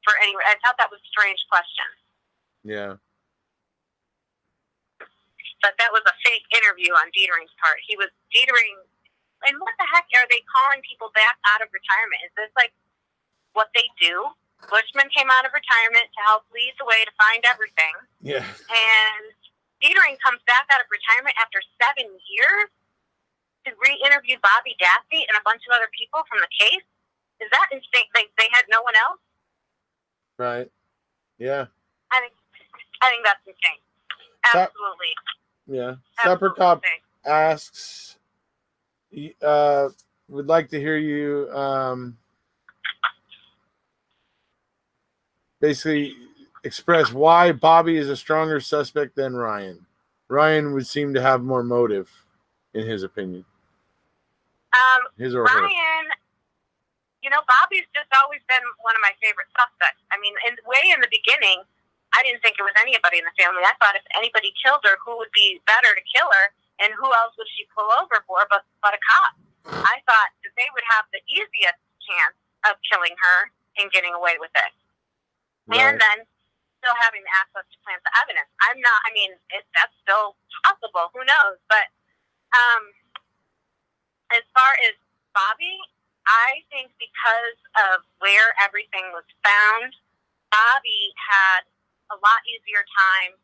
for any, I thought that was a strange question. Yeah. But that was a fake interview on Dietering's part. Dietering, and what the heck are they calling people back out of retirement? Is this like what they do? Bushman came out of retirement to help lead the way to find everything. Yeah. And Dietering comes back out of retirement after 7 years to re-interview Bobby Dassey and a bunch of other people from the case? Is that insane? They had no one else? Right. Yeah. I think that's insane. Absolutely. Yeah. Separate Cop asks, would like to hear you basically express why Bobby is a stronger suspect than Ryan. Ryan would seem to have more motive, in his opinion. His or Ryan, her. you know, Bobby's just always been one of my favorite suspects. I mean, in the beginning, I didn't think it was anybody in the family. I thought if anybody killed her, who would be better to kill her, and who else would she pull over for but a cop? I thought that they would have the easiest chance of killing her and getting away with it. Right. And then still having the access to plant the evidence. That's still possible. Who knows? But as far as Bobby, I think because of where everything was found, Bobby had a lot easier time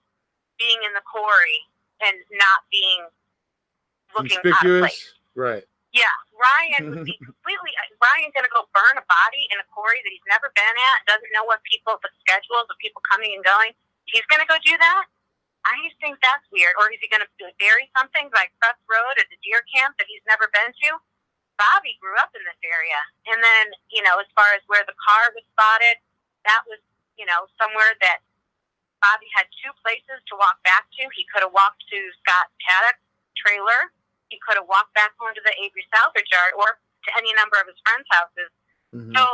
being in the quarry and not being looking out of place. Right. Yeah, Ryan would be Ryan's going to go burn a body in a quarry that he's never been at, doesn't know the schedules of people coming and going. He's going to go do that? I just think that's weird. Or is he going to bury something like Press Road at the deer camp that he's never been to? Bobby grew up in this area. And then, you know, as far as where the car was spotted, that was, you know, somewhere that Bobby had two places to walk back to. He could have walked to Scott Paddock's trailer. He could have walked back home to the Avery salvage yard or to any number of his friends' houses. Mm-hmm. So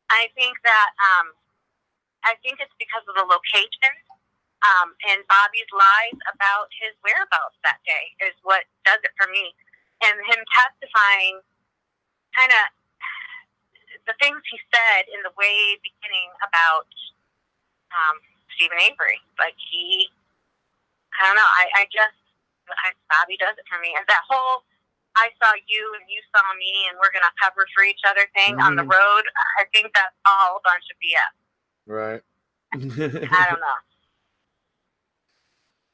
I think that it's because of the location and Bobby's lies about his whereabouts that day is what does it for me. And him testifying, kind of the things he said in the way beginning about Stephen Avery. Like I don't know, Bobby does it for me. And that whole I saw you and you saw me and we're going to cover for each other thing on the road, I think that's all a bunch of BS. Right. I don't know.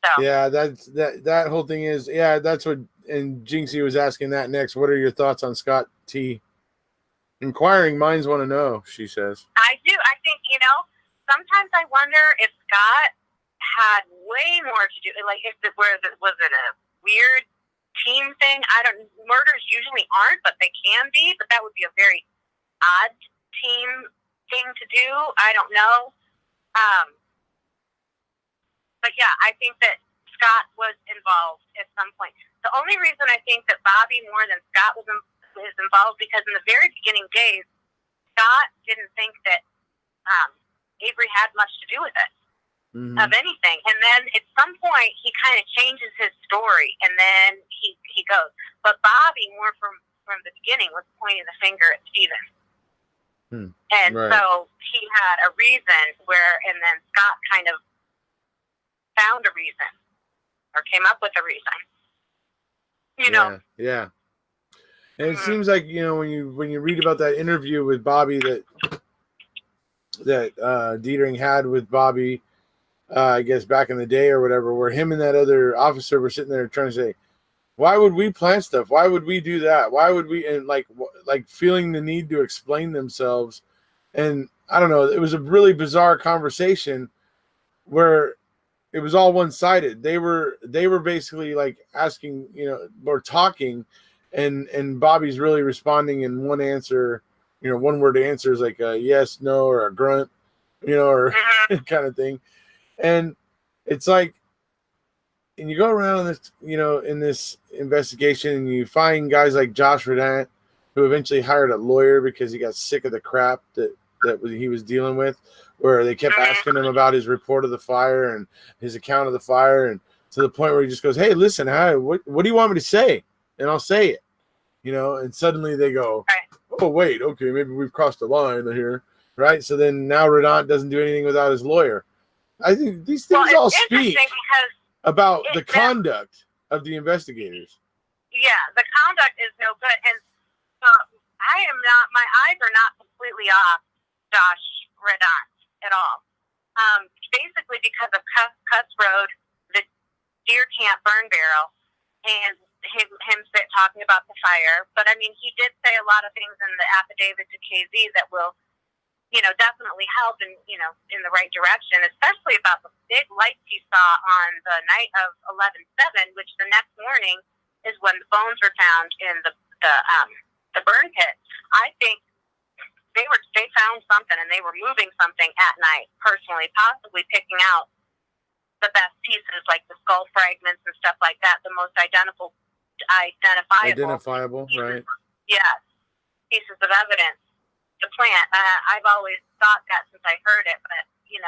So. Yeah, that whole thing is, that's what, and Jinxie was asking that next. What are your thoughts on Scott T? Inquiring minds want to know, she says. I do. I think, you know, sometimes I wonder if Scott had way more to do. Like, was it a weird team thing? Murders usually aren't, but they can be. But that would be a very odd team thing to do. I don't know. But yeah, I think that Scott was involved at some point. The only reason I think that Bobby more than Scott was involved, because in the very beginning days, Scott didn't think that Avery had much to do with it, of anything. And then at some point, he kind of changes his story, and then he goes. But Bobby, more from the beginning, was pointing the finger at Steven. And so he had a reason and then Scott kind of found a reason or came up with a reason. You know? Yeah. And it seems like, when you read about that interview with Bobby that Dietering had with Bobby, I guess back in the day or whatever, where him and that other officer were sitting there trying to say, why would we plant stuff? Why would we do that? Why would we? And like feeling the need to explain themselves. And I don't know, it was a really bizarre conversation where it was all one-sided. They were basically like asking, or talking, and Bobby's really responding in one answer, one word answers like a yes, no, or a grunt, or kind of thing. And it's like, and you go around this, in this investigation, and you find guys like Josh Redant, who eventually hired a lawyer because he got sick of the crap that he was dealing with, where they kept asking him about his report of the fire and his account of the fire, and to the point where he just goes, hey, listen, what do you want me to say? And I'll say it, and suddenly they go, oh, wait, okay, maybe we've crossed the line here, right? So then now Redant doesn't do anything without his lawyer. I think these things all speak about the conduct of the investigators. Yeah, the conduct is no good. And my eyes are not completely off Josh Redant at all. Basically because of Cuss Road, the deer camp burn barrel, and him talking about the fire. But I mean, he did say a lot of things in the affidavit to KZ that will, definitely help in the right direction, especially about the big lights he saw on the night of 11/7, which the next morning is when the bones were found in the burn pit. I think they found something, and they were moving something at night, personally, possibly picking out the best pieces, like the skull fragments and stuff like that, the most identifiable pieces, right? Yeah, pieces of evidence to plant. I've always thought that since I heard it, but he's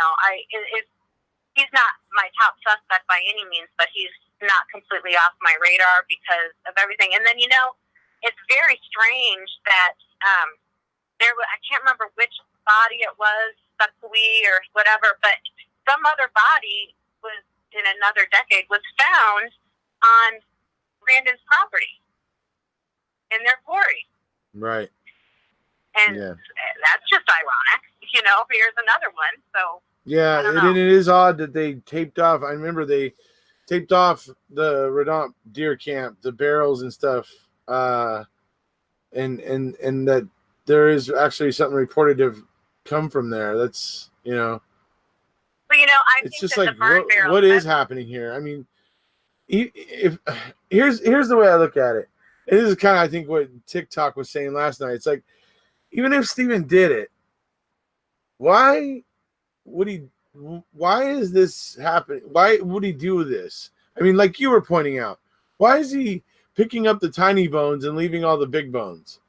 not my top suspect by any means, but he's not completely off my radar because of everything. And then it's very strange that I can't remember which body it was, Sukui or whatever, but some other body was in another decade was found on Brandon's property in their quarry. Right. And that's just ironic. Here's another one. So yeah, it is odd that they taped off. I remember they taped off the Redant deer camp, the barrels and stuff, and that there is actually something reported to have come from there. That's But I it's think just that like what is happening here? I mean, if here's the way I look at it. This is kind of, I think, what TikTok was saying last night. It's like, even if Steven did it, why is this happening? Why would he do this? I mean, like you were pointing out, why is he picking up the tiny bones and leaving all the big bones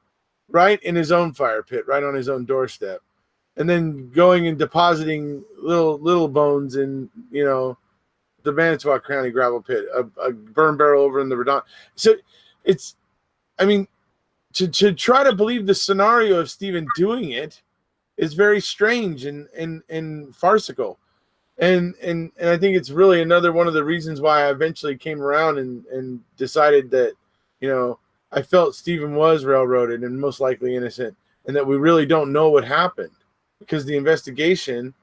right in his own fire pit, right on his own doorstep, and then going and depositing little bones in, the Manitowoc County gravel pit, a burn barrel over in the Redant. So it's, I mean, to try to believe the scenario of Steven doing it is very strange and farcical. And I think it's really another one of the reasons why I eventually came around and decided that, I felt Steven was railroaded and most likely innocent, and that we really don't know what happened because the investigation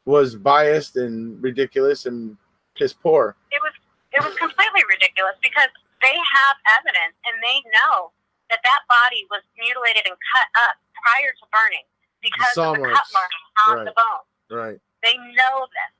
was biased and ridiculous and piss poor. It was completely ridiculous because they have evidence and they know that body was mutilated and cut up prior to burning because of the cut marks on the bone. Right. They know this.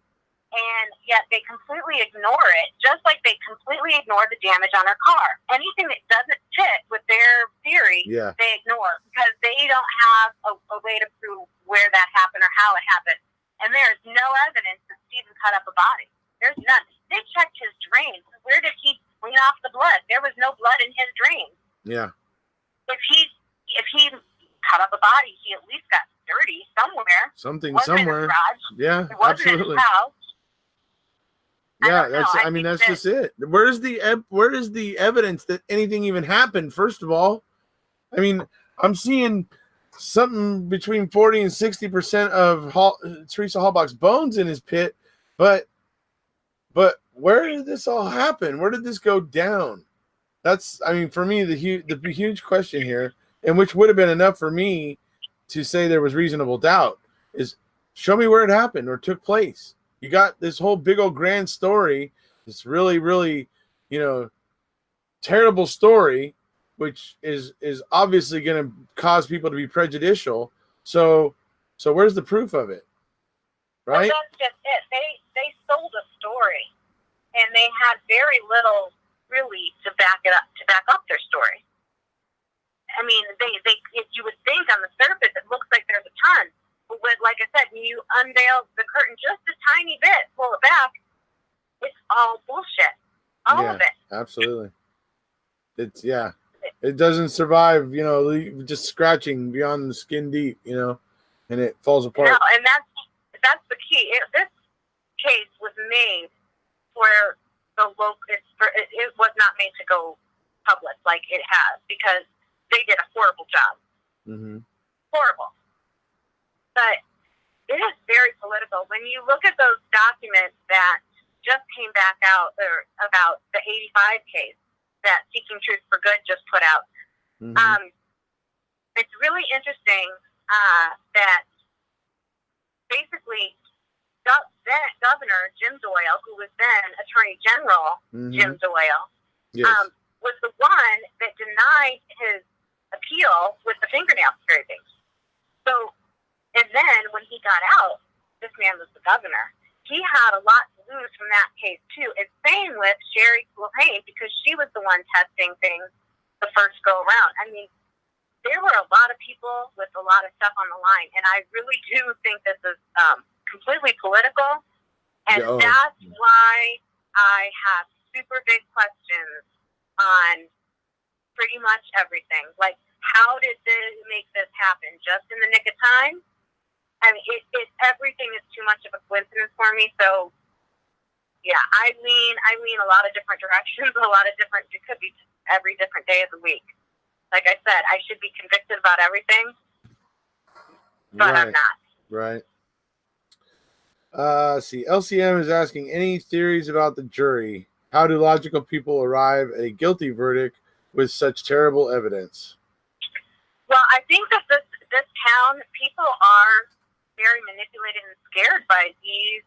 and yet they completely ignore it, just like they completely ignore the damage on her car. Anything that doesn't fit with their theory, they ignore, because they don't have a way to prove where that happened or how it happened. And there's no evidence that Stephen cut up a body. There's none. They checked his drains. Where did he clean off the blood? There was no blood in his drains. Yeah. If he cut up a body, he at least got dirty somewhere. Something wasn't somewhere. In his garage. Yeah, it wasn't absolutely. In his house. Yeah, that's just it. Where's the evidence that anything even happened? First of all, I mean, I'm seeing something between 40 and 60% of Teresa Halbach's bones in his pit, but where did this all happen? Where did this go down? That's, I mean, for me, the huge question here, and which would have been enough for me to say there was reasonable doubt, is show me where it happened or took place. You got this whole big old grand story, this really, really, terrible story, which is obviously going to cause people to be prejudicial. So where's the proof of it? Right? Well, that's just it. They sold a story, and they had very little really to back up their story. I mean, you would think on the surface it looks like there's a ton. But like I said, when you unveil the curtain just a tiny bit, pull it back, it's all bullshit. All of it. Absolutely. It doesn't survive, just scratching beyond the skin deep, and it falls apart. No, and that's the key. This case was made for the local. It was not made to go public like it has, because they did a horrible job. Mm-hmm. Horrible. But it is very political. When you look at those documents that just came back out about the 85 case that Seeking Truth for Good just put out, it's really interesting that basically then Governor Jim Doyle, who was then Attorney General Jim Doyle, was the one that denied his appeal with the fingernail scraping. So, and then when he got out, this man was the governor. He had a lot to lose from that case too. And same with Sherry Culhane, because she was the one testing things the first go around. I mean, there were a lot of people with a lot of stuff on the line, and I really do think this is completely political, and that's why I have super big questions on pretty much everything. Like, how did they make this happen? Just in the nick of time? I mean, everything is too much of a coincidence for me. So, yeah, I lean a lot of different directions, it could be every different day of the week. Like I said, I should be convicted about everything, but I'm not. Right. See, LCM is asking, any theories about the jury? How do logical people arrive at a guilty verdict with such terrible evidence? Well, I think that this town, people are very manipulated and scared by these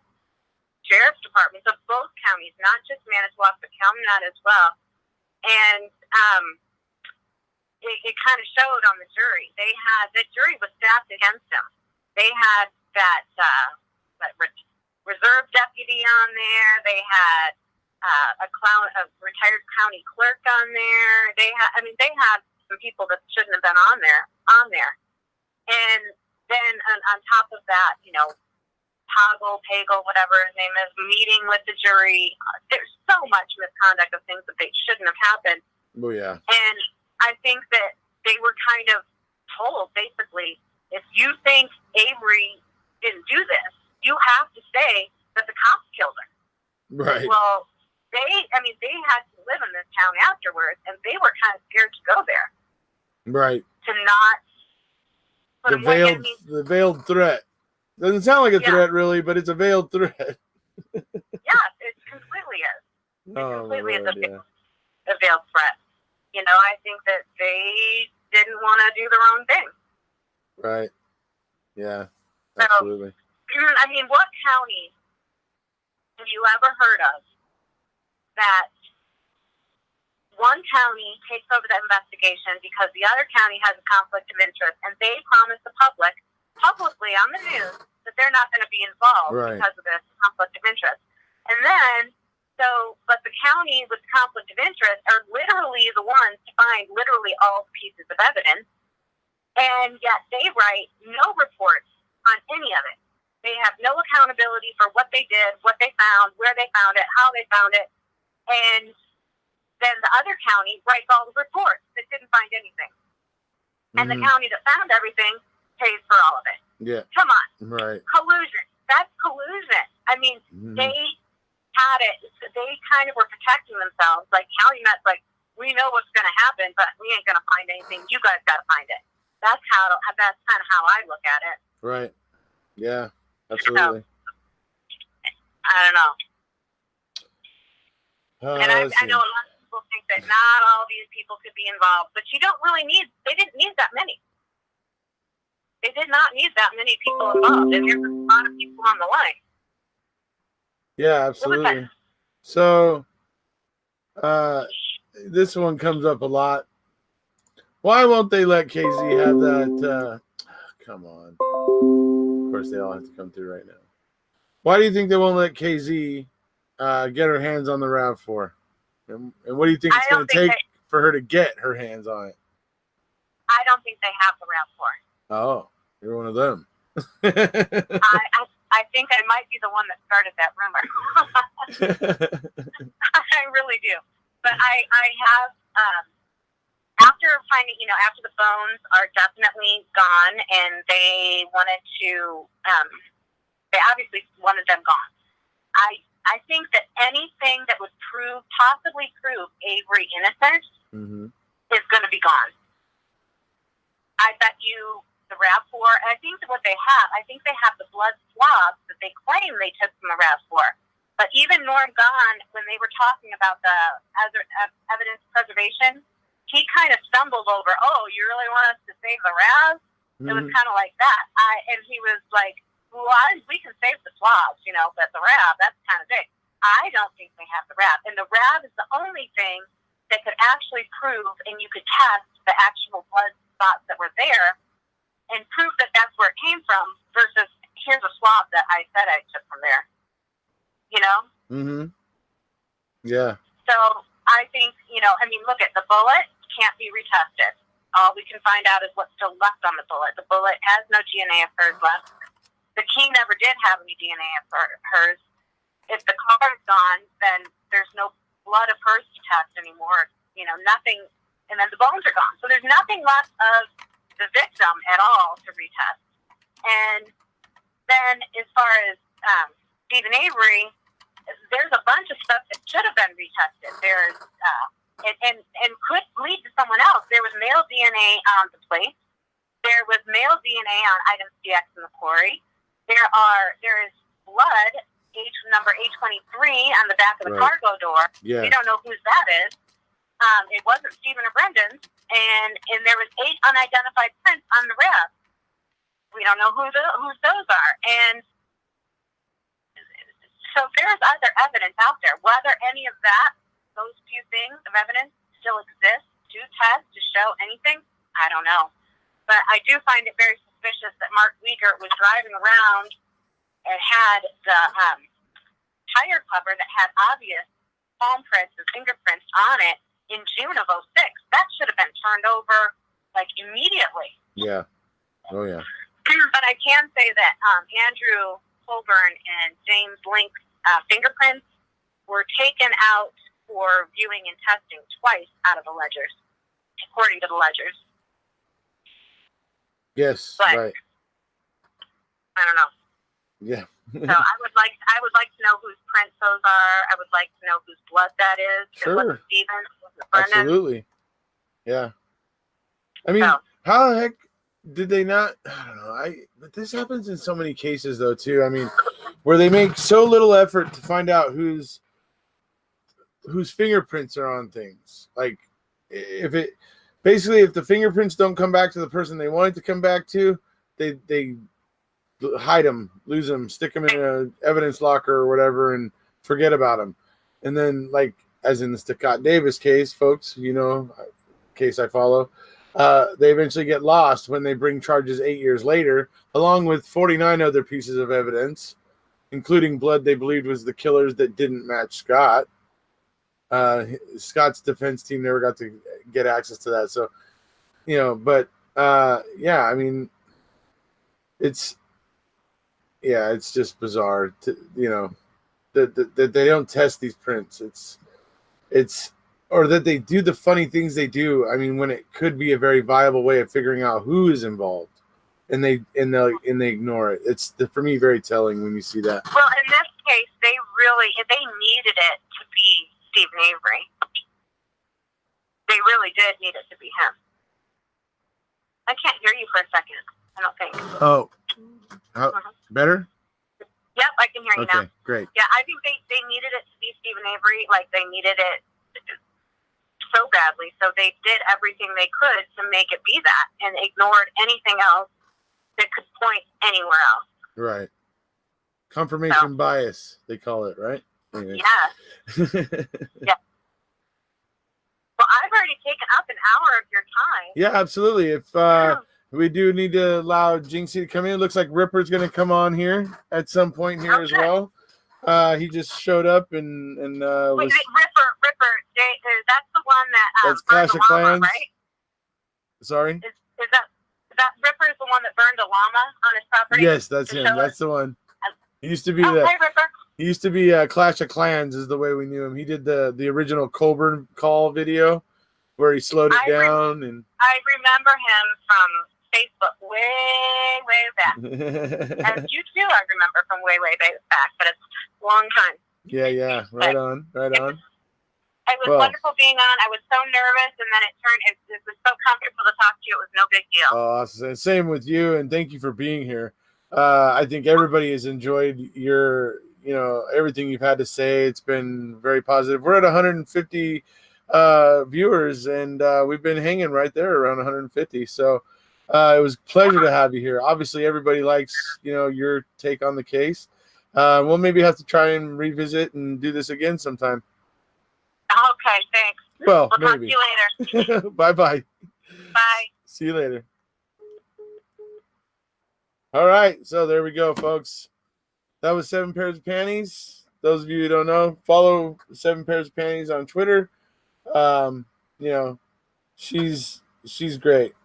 sheriff's departments of both counties, not just Manitowoc, but Calumet as well. And it kind of showed on the jury. The jury was stacked against them. They had that reserve deputy on there. They had a retired county clerk on there. They had some people that shouldn't have been on there. And then on top of that, Pagel, whatever his name is, meeting with the jury. There's so much misconduct of things that they shouldn't have happened. Oh, yeah. And I think that they were kind of told, basically, if you think Avery didn't do this, you have to say that the cops killed her. Right. Well, they had to live in this town afterwards, and they were kind of scared to go there. Right. To not put the veiled threat. Doesn't sound like a threat, really, but it's a veiled threat. Yes, it completely is. It completely is a veiled threat. I think that they didn't want to do their own thing. Right. Yeah, absolutely. So, I mean, what county have you ever heard of that one county takes over the investigation because the other county has a conflict of interest, and they promise the publicly on the news that they're not going to be involved Right. because of this conflict of interest. And then, but the county with conflict of interest are literally the ones to find literally all the pieces of evidence, and yet they write no reports on any of it. They have no accountability for what they did, what they found, where they found it, how they found it, and then the other county writes all the reports that didn't find anything. And the county that found everything pays for all of it. Yeah. Come on. Right. Collusion. That's collusion. I mean, they had it. They kind of were protecting themselves. Like, Calumet's like, we know what's going to happen, but we ain't going to find anything. You guys got to find it. That's kind of how I look at it. Right. Yeah, absolutely. So, I don't know. And I know a lot of people think that not all these people could be involved, but you don't really they didn't need that many. They did not need that many people involved, and there's a lot of people on the line. Yeah, absolutely. So, this one comes up a lot. Why won't they let KZ have that? Come on. Of course, they all have to come through right now. Why do you think they won't let KZ get her hands on the RAV4? And what do you think it's going to take for her to get her hands on it? I don't think they have the RAV4. Oh, you're one of them. I think I might be the one that started that rumor. I really do. But I have, after finding, after the phones are definitely gone, and they wanted to, they obviously wanted them gone. I think that anything that would possibly prove Avery innocent is going to be gone. I bet you the RAV4, and I think that what they have the blood swabs that they claim they took from the RAV4. But even Norm Gahn, when they were talking about the evidence preservation, he kind of stumbled over, oh, you really want us to save the RAV? It was kind of like that. And he was like, well, we can save the swabs, but the RAV, that's kind of big. I don't think they have the RAV. And the RAV is the only thing that could actually prove, and you could test the actual blood spots that were there and prove that that's where it came from versus here's a swab that I said I took from there. Yeah. So I think, look at the bullet can't be retested. All we can find out is what's still left on the bullet. The bullet has no DNA of hers left. The key never did have any DNA of hers. If the car is gone, then there's no blood of hers to test anymore. Nothing. And then the bones are gone. So there's nothing left of the victim at all to retest. And then as far as Stephen Avery, there's a bunch of stuff that should have been retested. There's and could lead to someone else. There was male DNA on the plate. There was male DNA on item CX in the quarry. There is blood, number H23 on the back of the cargo door. Yeah. We don't know whose that is. It wasn't Stephen or Brendan's, and there was 8 unidentified prints on the RAV. We don't know who those are, and so there's other evidence out there. Whether any of those few things of evidence still exist to test, to show anything, I don't know. But I do find it very suspicious that Mark Wiegert was driving around and had the tire cover that had obvious palm prints and fingerprints on it in June of 2006. That should have been turned over, immediately. Yeah. Oh, yeah. But I can say that Andrew Colburn and James Link's fingerprints were taken out for viewing and testing twice out of the ledgers, according to the ledgers. Yes, but, right. I don't know. Yeah. So I would like to know whose prints those are. I would like to know whose blood that is. Sure. It wasn't Stephen. It wasn't Brendan. Absolutely. Yeah. I mean, how the heck did they not? I don't know. But this happens in so many cases, though, too. I mean, where they make so little effort to find out whose fingerprints are on things. Like, if the fingerprints don't come back to the person they want it to come back to, they hide them, lose them, stick them in an evidence locker or whatever, and forget about them. And then, as in the Stacott Davis case, folks, case I follow, They eventually get lost when they bring charges 8 years later, along with 49 other pieces of evidence, including blood they believed was the killers that didn't match Scott. Scott's defense team never got to get access to that. So, but yeah, I mean, it's just bizarre that they don't test these prints. It's or that they do the funny things they do. I mean, when it could be a very viable way of figuring out who is involved, and they ignore it. It's for me very telling when you see that. Well, in this case, they needed it to be Stephen Avery. They really did need it to be him. I can't hear you for a second. I don't think. Oh, better? Yep, I can hear you now. Okay, great. Yeah, I think they needed it to be Stephen Avery. Like, they needed it so badly. So they did everything they could to make it be that and ignored anything else that could point anywhere else. Right. Confirmation bias, they call it, right? Anyway. Yeah. Yeah. Well, I've already taken up an hour of your time. Yeah, absolutely. If we do need to allow Jinxie to come in, it looks like Ripper's going to come on here at some point here as well. He just showed up and Wait, Ripper, that's the one that that's Clash of Clans, right? Sorry? Is that Ripper is the one that burned a llama on his property? Yes, that's him. That's the one. He used to be hey, Ripper. He used to be Clash of Clans is the way we knew him. He did the original Colburn call video where he slowed it down. And I remember him from Facebook way back. And you too, I remember from way back, but it's a long time. Yeah. Right on. It was wonderful being on. I was so nervous, and then it was so comfortable to talk to you. It was no big deal. Awesome. Same with you, and thank you for being here. I think everybody has enjoyed your, everything you've had to say. It's been very positive. We're at 150 viewers, and we've been hanging right there around 150. So it was a pleasure to have you here. Obviously, everybody likes, your take on the case. We'll maybe have to try and revisit and do this again sometime. Okay, thanks. Well, we'll maybe. Talk to you later. Bye-bye. Bye. See you later. All right, so there we go, folks. That was 7 Pairs of Panties. Those of you who don't know, follow 7 Pairs of Panties on Twitter. She's great.